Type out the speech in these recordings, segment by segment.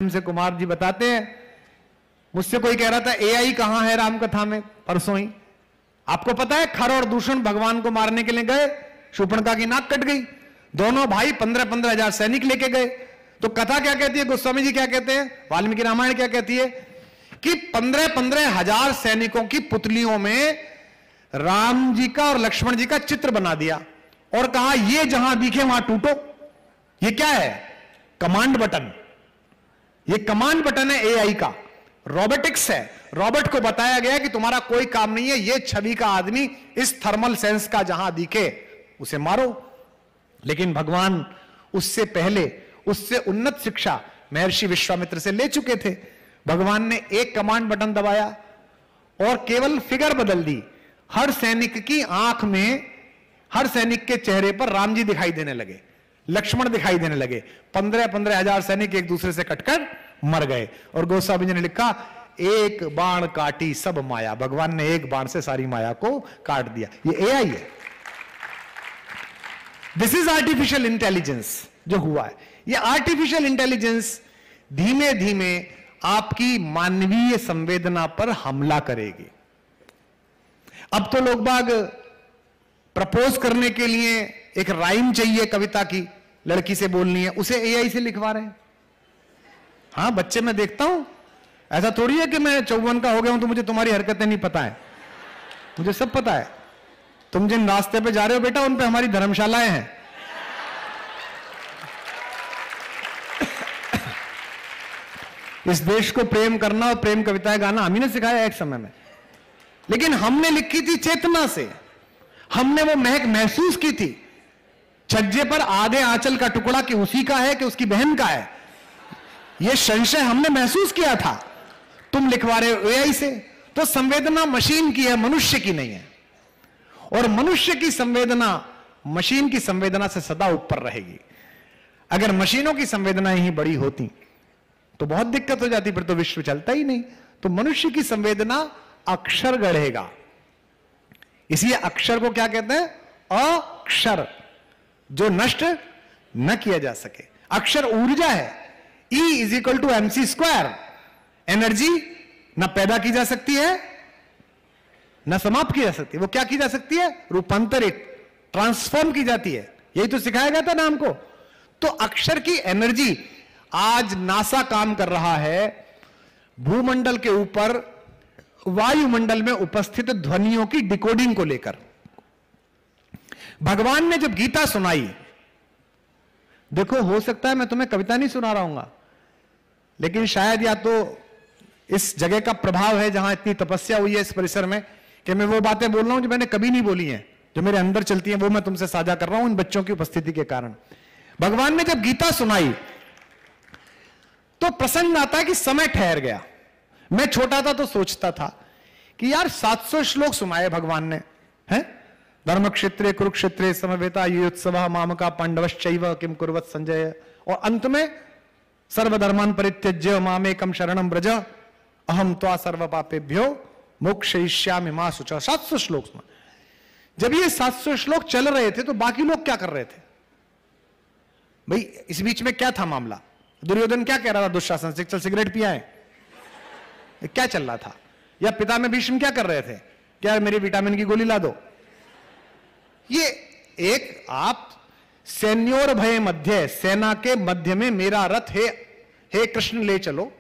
से कुमार जी बताते हैं, मुझसे कोई कह रहा था एआई कहां है राम कथा में, परसों ही। आपको पता है खर और दूषण भगवान को मारने के लिए गए, शूर्पणखा की नाक कट गई, दोनों भाई 15-15 हजार सैनिक लेके गए। तो कथा क्या कहती है, गोस्वामी जी क्या कहते हैं, वाल्मीकि रामायण क्या कहती है कि 15-15 हजार सैनिकों की पुतलियों में राम जी का और लक्ष्मण जी का चित्र बना दिया और कहा ये जहां दिखे वहां टूटो। ये क्या है, कमांड बटन। ये कमांड बटन है एआई का, रोबोटिक्स है। रॉबर्ट को बताया गया कि तुम्हारा कोई काम नहीं है, ये छवि का आदमी इस थर्मल सेंस का जहां दिखे उसे मारो। लेकिन भगवान उससे पहले उससे उन्नत शिक्षा महर्षि विश्वामित्र से ले चुके थे। भगवान ने एक कमांड बटन दबाया और केवल फिगर बदल दी। हर सैनिक की आंख में, हर सैनिक के चेहरे पर राम जी दिखाई देने लगे, लक्ष्मण दिखाई देने लगे। 15-15 हजार सैनिक एक दूसरे से कटकर मर गए। और गोस्वामी जी ने लिखा, एक बाण काटी सब माया। भगवान ने एक बाण से सारी माया को काट दिया। ये एआई है, दिस इज आर्टिफिशियल इंटेलिजेंस जो हुआ है। ये आर्टिफिशियल इंटेलिजेंस धीमे धीमे आपकी मानवीय संवेदना पर हमला करेगी। अब तो लोग बाग प्रपोज करने के लिए एक राइम चाहिए कविता की, लड़की से बोलनी है, उसे एआई से लिखवा रहे हैं। हाँ, बच्चे मैं देखता हूं, ऐसा थोड़ी है कि मैं 54 का हो गया हूं तो मुझे तुम्हारी हरकतें नहीं पता है, मुझे सब पता है। तुम जिन रास्ते पे जा रहे हो बेटा, उन पे हमारी धर्मशालाएं हैं। इस देश को प्रेम करना और प्रेम कविताएं गाना हम ही ने सिखाया एक समय में, लेकिन हमने लिखी थी चेतना से। हमने वो महक महसूस की थी। छज्जे पर आधे आंचल का टुकड़ा कि उसी का है कि उसकी बहन का है, ये संशय हमने महसूस किया था। तुम लिखवा रहे हो एआई से। तो संवेदना मशीन की है, मनुष्य की नहीं है। और मनुष्य की संवेदना मशीन की संवेदना से सदा ऊपर रहेगी। अगर मशीनों की संवेदनाएं ही बड़ी होती तो बहुत दिक्कत हो जाती, फिर तो विश्व चलता ही नहीं। तो मनुष्य की संवेदना अक्षर गढ़ेगा। इसलिए अक्षर को क्या कहते हैं, अक्षर, जो नष्ट न किया जा सके। अक्षर ऊर्जा है, E = mc²। एनर्जी न पैदा की जा सकती है न समाप्त की जा सकती है। वो क्या की जा सकती है, रूपांतरित, ट्रांसफॉर्म की जाती है। यही तो सिखाया गया था ना हमको। तो अक्षर की एनर्जी, आज नासा काम कर रहा है भूमंडल के ऊपर वायुमंडल में उपस्थित ध्वनियों की डिकोडिंग को लेकर। भगवान ने जब गीता सुनाई, देखो हो सकता है मैं तुम्हें कविता नहीं सुना रहा हूंगा, लेकिन शायद या तो इस जगह का प्रभाव है जहां इतनी तपस्या हुई है इस परिसर में, कि मैं वो बातें बोल रहा हूं जो मैंने कभी नहीं बोली हैं, जो मेरे अंदर चलती हैं, वो मैं तुमसे साझा कर रहा हूं इन बच्चों की उपस्थिति के कारण। भगवान ने जब गीता सुनाई तो प्रसंग आता है कि समय ठहर गया। मैं छोटा था तो सोचता था कि यार 700 श्लोक सुनाए भगवान ने, हैं? धर्म क्षेत्रे कुरुक्षेत्रे समवेता युत्सवः मामका पांडवश्चैव किम कुर्वत संजय, और अंत में सर्वधर्मान् परित्यज्य मामेकं शरणं व्रज अहम त्वा सर्व पापेभ्यो मोक्षयिष्यामि मा शुचः। 700 श्लोक सुना। जब ये 700 श्लोक चल रहे थे तो बाकी लोग क्या कर रहे थे भाई? इस बीच में क्या था मामला? दुर्योधन क्या कह रहा था दुशासन से, चल सिगरेट पिया है, क्या चल रहा था? या पिता में भीष्म क्या कर रहे थे, क्या मेरी विटामिन की गोली ला दो? ये एक आप सैन्योर भय मध्य, सेना के मध्य में मेरा रथ है, हे कृष्ण ले चलो।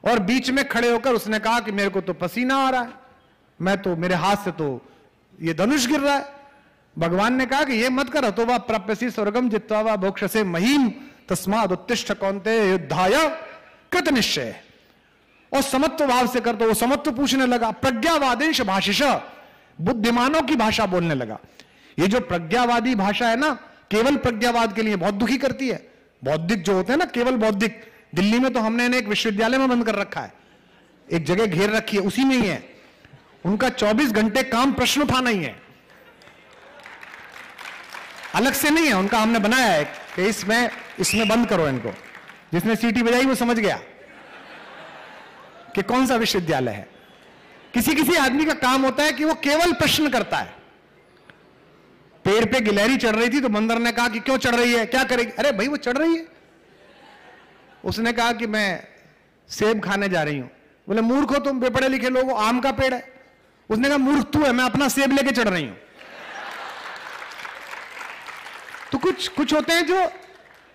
और बीच में खड़े होकर उसने कहा कि मेरे को तो पसीना आ रहा है, मैं तो, मेरे हाथ से तो ये धनुष गिर रहा है। भगवान ने कहा कि ये मत कर, तो वह प्राप्यसि स्वर्गम जित्वा वा भोक्ष्यसे महीम तस्माद् उत्तिष्ठ कौन्तेय युद्धाय कृत निश्चय। और समत्व भाव से कर, तो वो समत्व पूछने लगा। प्रज्ञावादिंश भाषिष, बुद्धिमानों की भाषा बोलने लगा। ये जो प्रज्ञावादी भाषा है ना, केवल प्रज्ञावाद के लिए बहुत दुखी करती है। बौद्धिक जो होते हैं ना, केवल बौद्धिक, दिल्ली में तो हमने इन्हें एक विश्वविद्यालय में बंद कर रखा है, एक जगह घेर रखी है, उसी में ही है उनका 24 घंटे काम प्रश्न उठाना ही है, अलग से नहीं है उनका। हमने बनाया है कि इसमें बंद करो इनको। जिसने सीटी बजाई वो समझ गया कि कौन सा विश्वविद्यालय है। किसी किसी आदमी का काम होता है कि वो केवल प्रश्न करता है। पेड़ पे गिलहरी चढ़ रही थी तो बंदर ने कहा कि क्यों चढ़ रही है, क्या करेगी? अरे भाई वो चढ़ रही है, उसने कहा कि मैं सेब खाने जा रही हूं। बोले मूर्ख हो तुम, बेपढ़े लिखे लोग हो, आम का पेड़ है। उसने कहा मूर्ख तू है, मैं अपना सेब लेके चढ़ रही हूं। तो कुछ होते हैं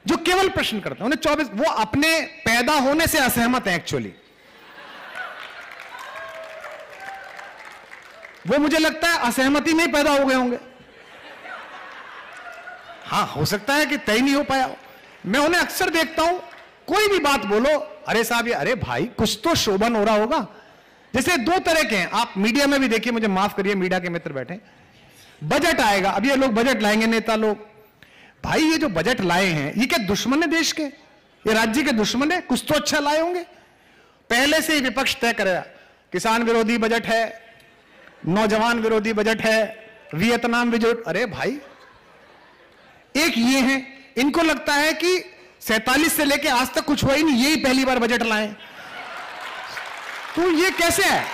जो केवल प्रश्न करते हैं। उन्हें 24, वो अपने पैदा होने से असहमत है एक्चुअली। वो मुझे लगता है असहमति में ही पैदा हो गए होंगे। हाँ, हो सकता है कि तय नहीं हो पाया। मैं उन्हें अक्सर देखता हूं, कोई भी बात बोलो, अरे साहब ये, अरे भाई कुछ तो शोभन हो रहा होगा। जैसे दो तरह के हैं, आप मीडिया में भी देखिए, मुझे माफ करिए मीडिया के मित्र बैठे, बजट आएगा, अब ये लोग बजट लाएंगे नेता लोग। भाई ये जो बजट लाए हैं ये क्या दुश्मन है देश के, ये राज्य के दुश्मन है? कुछ तो अच्छा लाए होंगे। पहले से ही विपक्ष तय करेगा, किसान विरोधी बजट है, नौजवान विरोधी बजट है, वियतनाम विरोध। अरे भाई एक ये है, इनको लगता है कि 47 से लेके आज तक कुछ हुआ ही नहीं, यही पहली बार बजट लाए। तो ये कैसे है?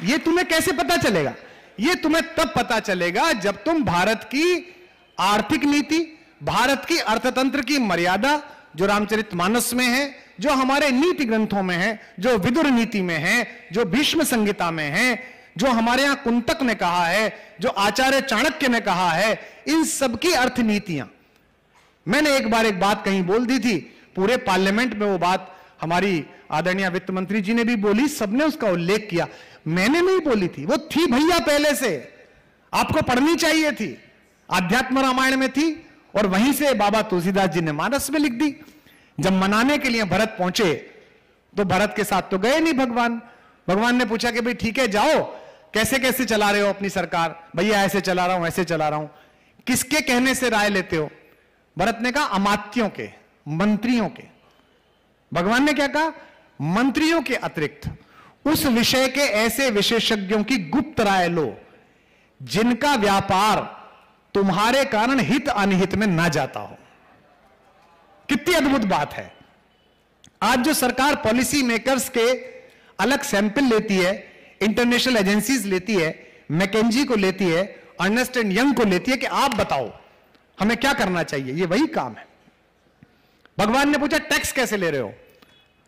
ये तुम्हें कैसे पता चलेगा? ये तुम्हें तब पता चलेगा जब तुम भारत की आर्थिक नीति, भारत की अर्थतंत्र की मर्यादा जो रामचरितमानस में है, जो हमारे नीति ग्रंथों में है, जो विदुर नीति में है, जो भीष्म संहिता में है, जो हमारे यहां कुंतक ने कहा है, जो आचार्य चाणक्य ने कहा है, इन सबकी अर्थनीतियां। मैंने एक बार एक बात कहीं बोल दी थी, पूरे पार्लियामेंट में वो बात हमारी आदरणीय वित्त मंत्री जी ने भी बोली, सबने उसका उल्लेख किया। मैंने नहीं बोली थी, वो थी भैया पहले से, आपको पढ़नी चाहिए थी, आध्यात्म रामायण में थी, और वहीं से बाबा तुलसीदास जी ने मानस में लिख दी। जब मनाने के लिए भरत पहुंचे तो भरत के साथ तो गए नहीं भगवान। भगवान ने पूछा कि भाई ठीक है जाओ, कैसे कैसे चला रहे हो अपनी सरकार? भैया ऐसे चला रहा हूं, ऐसे चला रहा हूं। किसके कहने से राय लेते हो? भरत ने कहा अमात्यों के, मंत्रियों के। भगवान ने क्या कहा? मंत्रियों के अतिरिक्त उस विषय के ऐसे विशेषज्ञों की गुप्त राय लो जिनका व्यापार तुम्हारे कारण हित अनहित में ना जाता हो। कितनी अद्भुत बात है। आज जो सरकार पॉलिसी मेकर्स के अलग सैंपल लेती है, इंटरनेशनल एजेंसीज लेती है, मैकेंजी को लेती है, अर्नेस्ट एंड यंग को लेती है कि आप बताओ हमें क्या करना चाहिए, ये वही काम है। भगवान ने पूछा टैक्स कैसे ले रहे हो?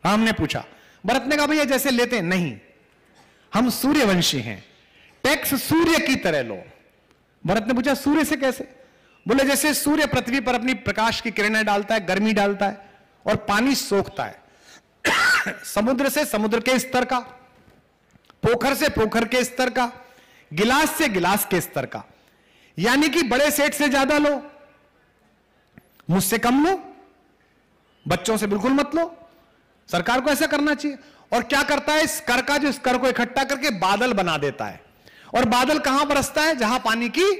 राम ने पूछा। भरत ने कहा भैया जैसे लेते हैं, नहीं हम सूर्यवंशी हैं, टैक्स सूर्य की तरह लो। भरत ने पूछा सूर्य से कैसे? बोले जैसे सूर्य पृथ्वी पर अपनी प्रकाश की किरणें डालता है, गर्मी डालता है, और पानी सोखता है समुद्र से समुद्र के स्तर का, पोखर से पोखर के स्तर का, गिलास से गिलास के स्तर का। यानी कि बड़े सेठ से ज्यादा लो, मुझसे कम लो, बच्चों से बिल्कुल मत लो। सरकार को ऐसा करना चाहिए। और क्या करता है? इस कर का, जो इस कर को इकट्ठा करके बादल बना देता है, और बादल कहां बरसता है? जहां पानी की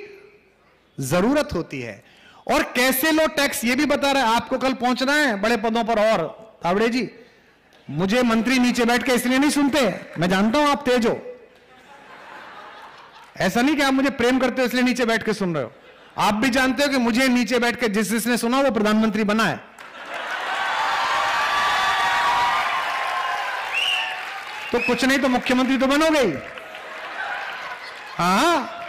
जरूरत होती है। और कैसे लो टैक्स ये भी बता रहा है। आपको कल पहुंचना है बड़े पदों पर। और तावड़े जी, मुझे मंत्री नीचे बैठ के इसलिए नहीं सुनते, मैं जानता हूं आप तेज हो। ऐसा नहीं कि आप मुझे प्रेम करते हो इसलिए नीचे बैठ के सुन रहे हो। आप भी जानते हो कि मुझे नीचे बैठ के जिसने सुना वो प्रधानमंत्री बना है। तो कुछ नहीं तो मुख्यमंत्री तो बनोगे ही। हाँ,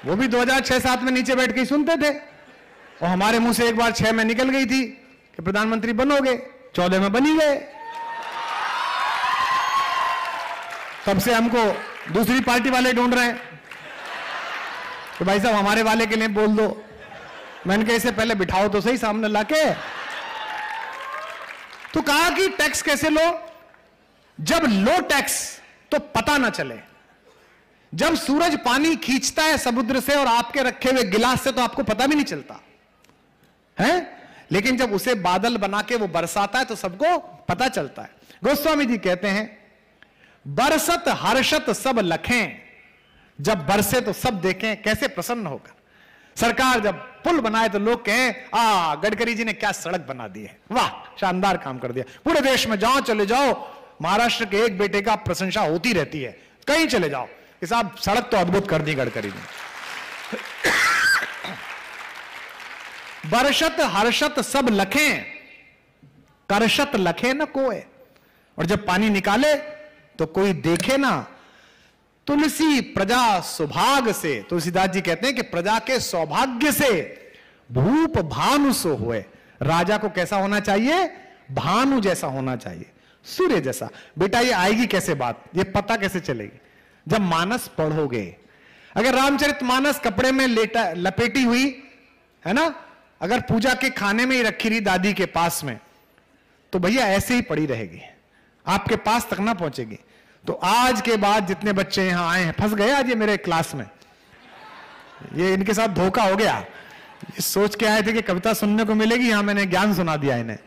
वो भी 2006-7 में नीचे बैठ के ही सुनते थे, और हमारे मुंह से एक बार 6 में निकल गई थी कि प्रधानमंत्री बनोगे, 14 में बनी गए। तब से हमको दूसरी पार्टी वाले ढूंढ रहे हैं तो भाई साहब हमारे वाले के लिए बोल दो। मैंने कहा इसे पहले बिठाओ तो सही सामने लाके। तो कहा कि टैक्स कैसे लो? जब लो टैक्स तो पता ना चले। जब सूरज पानी खींचता है समुद्र से और आपके रखे हुए गिलास से तो आपको पता भी नहीं चलता है, लेकिन जब उसे बादल बना के वो बरसाता है तो सबको पता चलता है। गोस्वामी जी कहते हैं बरसत हर्षत सब लखें, जब बरसे तो सब देखें कैसे प्रसन्न होकर। सरकार जब पुल बनाए तो लोग कहें गडकरी जी ने क्या सड़क बना दी है, वाह शानदार काम कर दिया। पूरे देश में जहां चले जाओ महाराष्ट्र के एक बेटे का प्रशंसा होती रहती है, कहीं चले जाओ कि साहब सड़क तो अद्भुत कर दी गडकरी ने। बरसत हर्षत सब लखें, करशत लखे न कोय। और जब पानी निकाले तो कोई देखे ना। तुलसी प्रजा सौभाग्य से, तुलसीदास जी कहते हैं कि प्रजा के सौभाग्य से भूप भानु सो होए। राजा को कैसा होना चाहिए? भानु जैसा होना चाहिए, सूर्य जैसा। बेटा ये आएगी कैसे बात, ये पता कैसे चलेगी? जब मानस पढ़ोगे। अगर रामचरितमानस कपड़े में लपेटी हुई है ना, अगर पूजा के खाने में ही रखी रही दादी के पास में, तो भैया ऐसे ही पड़ी रहेगी, आपके पास तक ना पहुंचेगी। तो आज के बाद जितने बच्चे यहां आए हैं, फंस गए आज ये मेरे क्लास में, ये इनके साथ धोखा हो गया। ये सोच के आए थे कि कविता सुनने को मिलेगी, यहां मैंने ज्ञान सुना दिया इन्हें।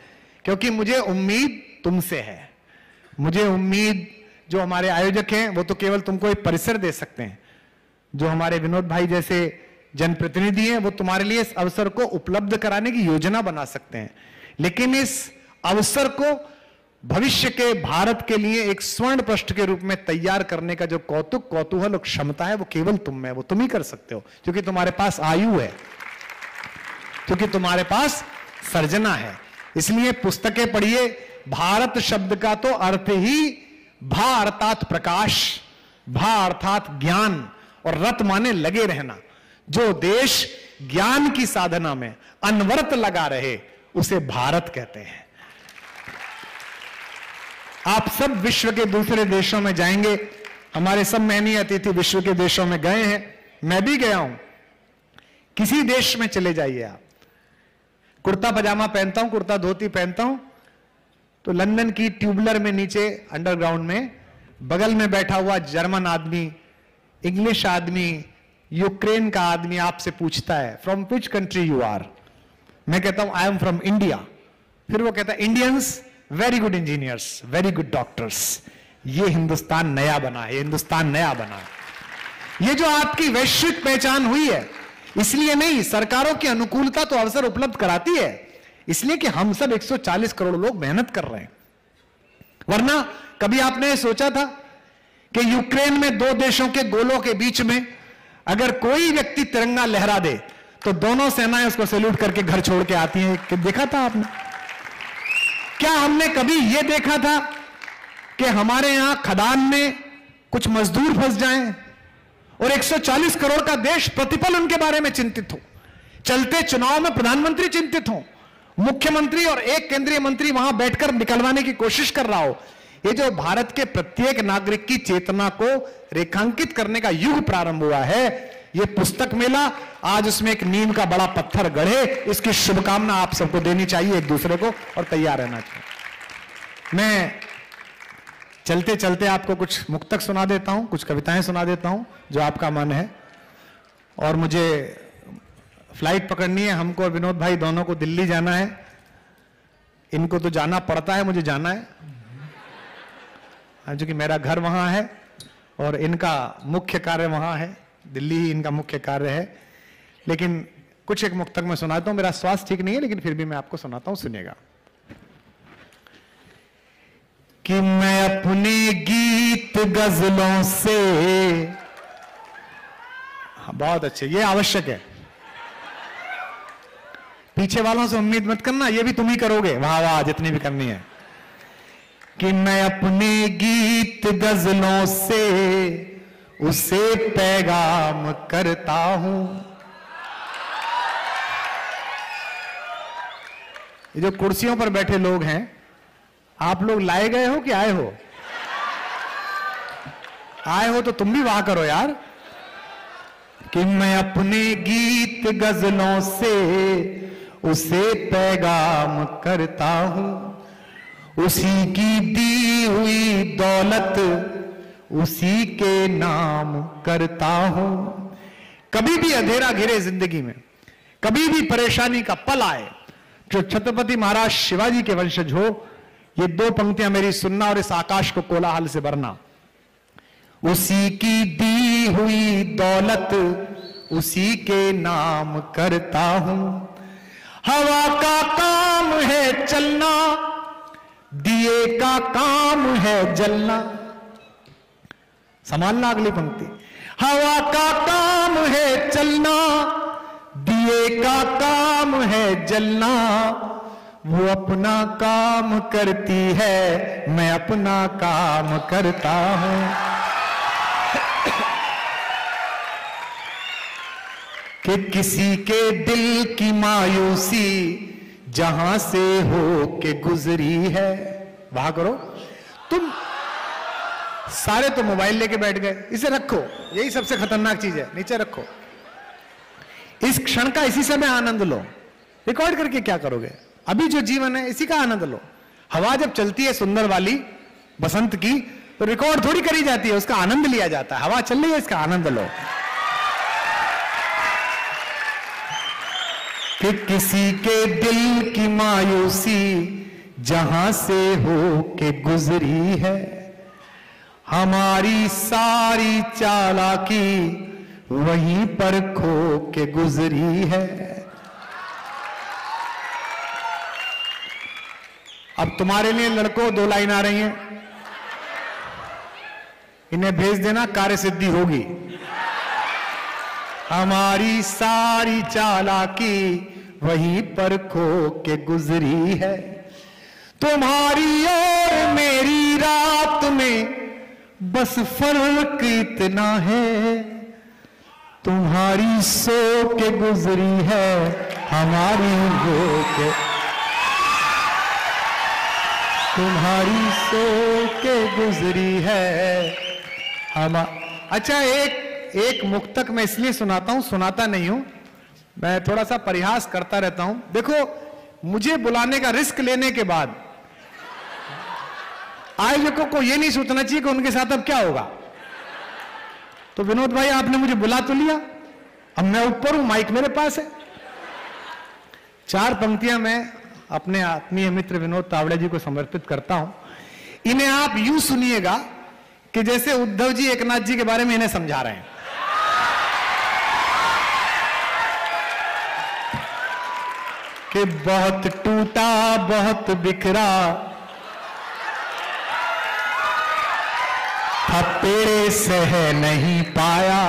क्योंकि मुझे उम्मीद तुमसे है, मुझे उम्मीद, जो हमारे आयोजक हैं वो तो केवल तुमको एक परिसर दे सकते हैं, जो हमारे विनोद भाई जैसे जनप्रतिनिधि हैं वो तुम्हारे लिए इस अवसर को उपलब्ध कराने की योजना बना सकते हैं, लेकिन इस अवसर को भविष्य के भारत के लिए एक स्वर्ण पृष्ठ के रूप में तैयार करने का जो कौतुक, कौतूहल और क्षमता है वो केवल तुम में, वो तुम ही कर सकते हो, क्योंकि तुम्हारे पास आयु है, क्योंकि तुम्हारे पास सर्जना है। इसलिए पुस्तकें पढ़िए। भारत शब्द का तो अर्थ ही भा अर्थात प्रकाश, भा अर्थात ज्ञान, और रत माने लगे रहना। जो देश ज्ञान की साधना में अनवरत लगा रहे उसे भारत कहते हैं। आप सब विश्व के दूसरे देशों में जाएंगे, हमारे सब मेहनी अतिथि विश्व के देशों में गए हैं, मैं भी गया हूं। किसी देश में चले जाइए आप, कुर्ता पजामा पहनता हूं, कुर्ता धोती पहनता हूं, तो लंदन की ट्यूबलर में नीचे अंडरग्राउंड में बगल में बैठा हुआ जर्मन आदमी, इंग्लिश आदमी, यूक्रेन का आदमी आपसे पूछता है from which country you are. मैं कहता हूं आई एम फ्रॉम इंडिया। फिर वो कहता है Indians very good engineers, very good doctors. ये हिंदुस्तान नया बना है, हिंदुस्तान नया बना है। ये जो आपकी वैश्विक पहचान हुई है, इसलिए नहीं, सरकारों की अनुकूलता तो अवसर उपलब्ध कराती है, इसलिए कि हम सब 140 करोड़ लोग मेहनत कर रहे हैं। वरना कभी आपने सोचा था कि यूक्रेन में दो देशों के गोलों के बीच में अगर कोई व्यक्ति तिरंगा लहरा दे तो दोनों सेनाएं उसको सैल्यूट करके घर छोड़ के आती हैं? कि देखा था आपने? क्या हमने कभी यह देखा था कि हमारे यहां खदान में कुछ मजदूर फंस जाएं और 140 करोड़ का देश प्रतिपल उनके बारे में चिंतित हो? चलते चुनाव में प्रधानमंत्री चिंतित हो, मुख्यमंत्री और एक केंद्रीय मंत्री वहां बैठकर निकलवाने की कोशिश कर रहा हो। ये जो भारत के प्रत्येक नागरिक की चेतना को रेखांकित करने का युग प्रारंभ हुआ है, ये पुस्तक मेला आज उसमें एक नींव का बड़ा पत्थर गढ़े, इसकी शुभकामना आप सबको देनी चाहिए एक दूसरे को, और तैयार रहना चाहिए। मैं चलते चलते आपको कुछ मुक्तक सुना देता हूं, कुछ कविताएं सुना देता हूं जो आपका मन है। और मुझे फ्लाइट पकड़नी है, हमको और विनोद भाई दोनों को दिल्ली जाना है। इनको तो जाना पड़ता है, मुझे जाना है, जो कि मेरा घर वहां है और इनका मुख्य कार्य वहां है, दिल्ली ही इनका मुख्य कार्य है। लेकिन कुछ एक मुक्तक में सुनाता हूं, मेरा स्वास्थ्य ठीक नहीं है लेकिन फिर भी मैं आपको सुनाता हूं, सुनिएगा। कि मैं अपने गीत गजलों से, बहुत अच्छे, ये आवश्यक है, पीछे वालों से उम्मीद मत करना, ये भी तुम ही करोगे, वाह वाह जितनी भी करनी है। कि मैं अपने गीत गजलों से उसे पैगाम करता हूं। ये जो कुर्सियों पर बैठे लोग हैं, आप लोग लाए गए हो कि आए हो? आए हो तो तुम भी वाह करो यार। कि मैं अपने गीत गजलों से उसे पैगाम करता हूं, उसी की दी हुई दौलत उसी के नाम करता हूं। कभी भी अंधेरा घिरे जिंदगी में, कभी भी परेशानी का पल आए, जो छत्रपति महाराज शिवाजी के वंशज हो, ये दो पंक्तियां मेरी सुनना और इस आकाश को कोलाहल से भरना। उसी की दी हुई दौलत उसी के नाम करता हूं। हवा का काम है चलना, दिए का काम है जलना। संभालना अगली पंक्ति। हवा का काम है चलना, दिए का काम है जलना। वो अपना काम करती है, मैं अपना काम करता हूं। कि किसी के दिल की मायूसी जहां से हो के गुजरी है। वहां करो। तुम सारे तो मोबाइल लेके बैठ गए, इसे रखो, यही सबसे खतरनाक चीज है, नीचे रखो। इस क्षण का इसी समय आनंद लो। रिकॉर्ड करके क्या करोगे? अभी जो जीवन है इसी का आनंद लो। हवा जब चलती है सुंदर वाली बसंत की, तो रिकॉर्ड थोड़ी करी जाती है, उसका आनंद लिया जाता है। हवा चल रही है, इसका आनंद लो। कि किसी के दिल की मायूसी जहां से हो के गुजरी है, हमारी सारी चालाकी वहीं पर खो के गुजरी है। अब तुम्हारे लिए लड़कों 2 लाइन आ रही हैं, इन्हें भेज देना, कार्य सिद्धि होगी। हमारी सारी चालाकी वहीं पर खो के गुजरी है, तुम्हारी और मेरी रात में बस फर्क इतना है, तुम्हारी सो के गुजरी है, हमारी हो के, तुम्हारी सो के गुजरी है हम। अच्छा, एक मुक्तक मैं इसलिए सुनाता हूं, सुनाता नहीं हूं, मैं थोड़ा सा परिहास करता रहता हूं। देखो, मुझे बुलाने का रिस्क लेने के बाद आयोजकों को यह नहीं सोचना चाहिए कि उनके साथ अब क्या होगा। तो विनोद भाई, आपने मुझे बुला तो लिया, अब मैं ऊपर हूं, माइक मेरे पास है। 4 पंक्तियां मैं अपने आत्मीय मित्र विनोद तावड़े जी को समर्पित करता हूं। इन्हें आप यूं सुनिएगा कि जैसे उद्धव जी एकनाथ जी के बारे में इन्हें समझा रहे हैं। कि बहुत टूटा बहुत बिखरा, थपेड़े सह नहीं पाया,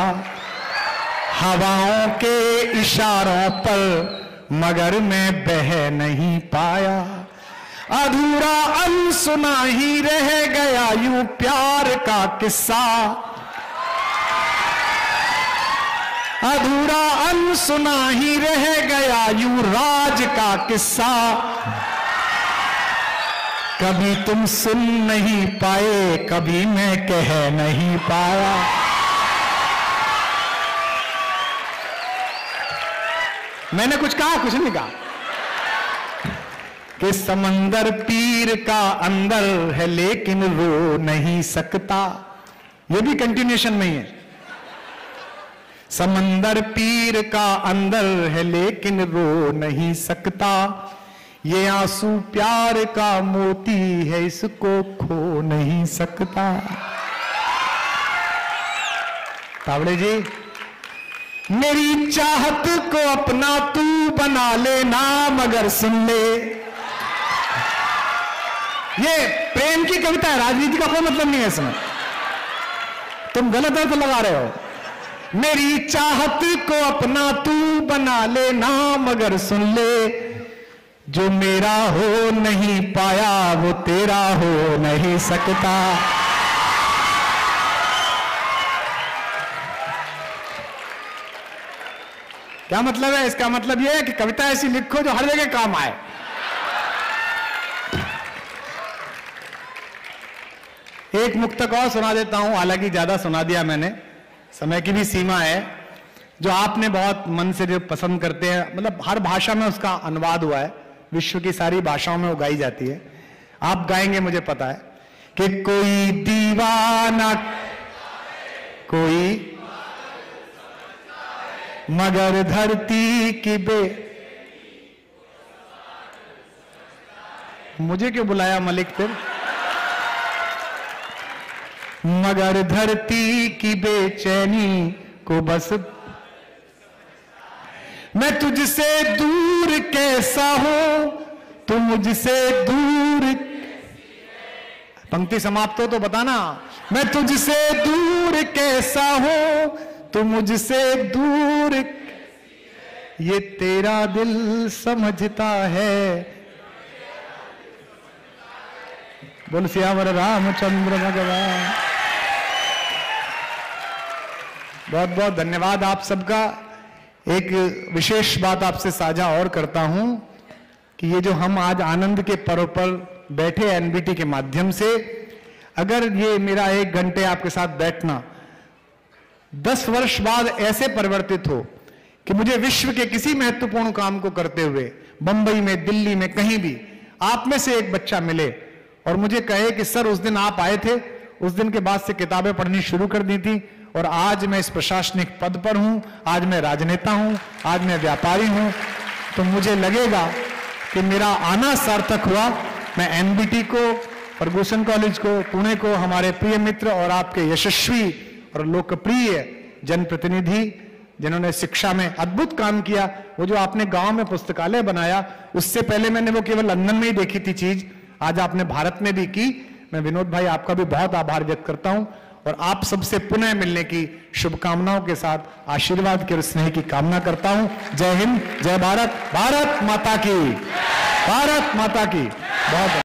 हवाओं के इशारों पर मगर मैं बह नहीं पाया, अधूरा अनसुना ही रह गया यूं प्यार का किस्सा, अधूरा अनसुना ही रह गया यूं राज का किस्सा, कभी तुम सुन नहीं पाए, कभी मैं कह नहीं पाया। मैंने कुछ कहा? कुछ नहीं कहा। कि समंदर पीर का अंदर है लेकिन रो नहीं सकता, ये भी कंटिन्यूएशन में ही है। समंदर पीर का अंदर है लेकिन रो नहीं सकता, ये आंसू प्यार का मोती है इसको खो नहीं सकता। तावड़े जी, मेरी चाहत को अपना तू बना लेना मगर सुन ले, ये प्रेम की कविता है, राजनीति का कोई मतलब नहीं है इसमें, तुम गलत अर्थ लगा रहे हो। मेरी चाहत को अपना तू बना लेना मगर सुन ले, जो मेरा हो नहीं पाया वो तेरा हो नहीं सकता। क्या मतलब है? इसका मतलब यह है कि कविता ऐसी लिखो जो हर जगह काम आए। एक मुक्तक और सुना देता हूं, हालांकि ज्यादा सुना दिया मैंने, समय की भी सीमा है। जो आपने बहुत मन से जो पसंद करते हैं, मतलब हर भाषा में उसका अनुवाद हुआ है, विश्व की सारी भाषाओं में वो गाई जाती है। आप गाएंगे मुझे पता है। कि कोई दीवाना कोई मगर धरती की मुझे क्यों बुलाया मलिक फिर? मगर धरती की बेचैनी को बस मैं तुझसे दूर कैसा हूं, तू मुझसे दूर। पंक्ति समाप्त हो तो बताना। मैं तुझसे दूर कैसा हूं, तू मुझसे दूर, ये तेरा दिल समझता है। बोल सियावर रामचंद्र भगवान। बहुत बहुत धन्यवाद आप सबका। एक विशेष बात आपसे साझा और करता हूं कि ये जो हम आज आनंद के पर्व पर बैठे एनबीटी के माध्यम से, अगर ये मेरा 1 घंटे आपके साथ बैठना 10 वर्ष बाद ऐसे परिवर्तित हो कि मुझे विश्व के किसी महत्वपूर्ण काम को करते हुए बंबई में, दिल्ली में, कहीं भी आप में से एक बच्चा मिले और मुझे कहे कि सर उस दिन आप आए थे, उस दिन के बाद से किताबें पढ़नी शुरू कर दी थी और आज मैं इस प्रशासनिक पद पर हूं, आज मैं राजनेता हूं, आज मैं व्यापारी हूं, तो मुझे लगेगा कि मेरा आना सार्थक हुआ। मैं एनबीटी को, फर्गूसन कॉलेज को, पुणे को, हमारे प्रिय मित्र और आपके यशस्वी और लोकप्रिय जनप्रतिनिधि जिन्होंने शिक्षा में अद्भुत काम किया, वो जो आपने गांव में पुस्तकालय बनाया, उससे पहले मैंने वो केवल लंदन में ही देखी थी चीज, आज आपने भारत में भी की। मैं विनोद भाई आपका भी बहुत आभार व्यक्त करता हूं और आप सबसे पुनः मिलने की शुभकामनाओं के साथ आशीर्वाद के और स्नेह की कामना करता हूं। जय हिंद, जय भारत, भारत माता की, भारत माता की। बहुत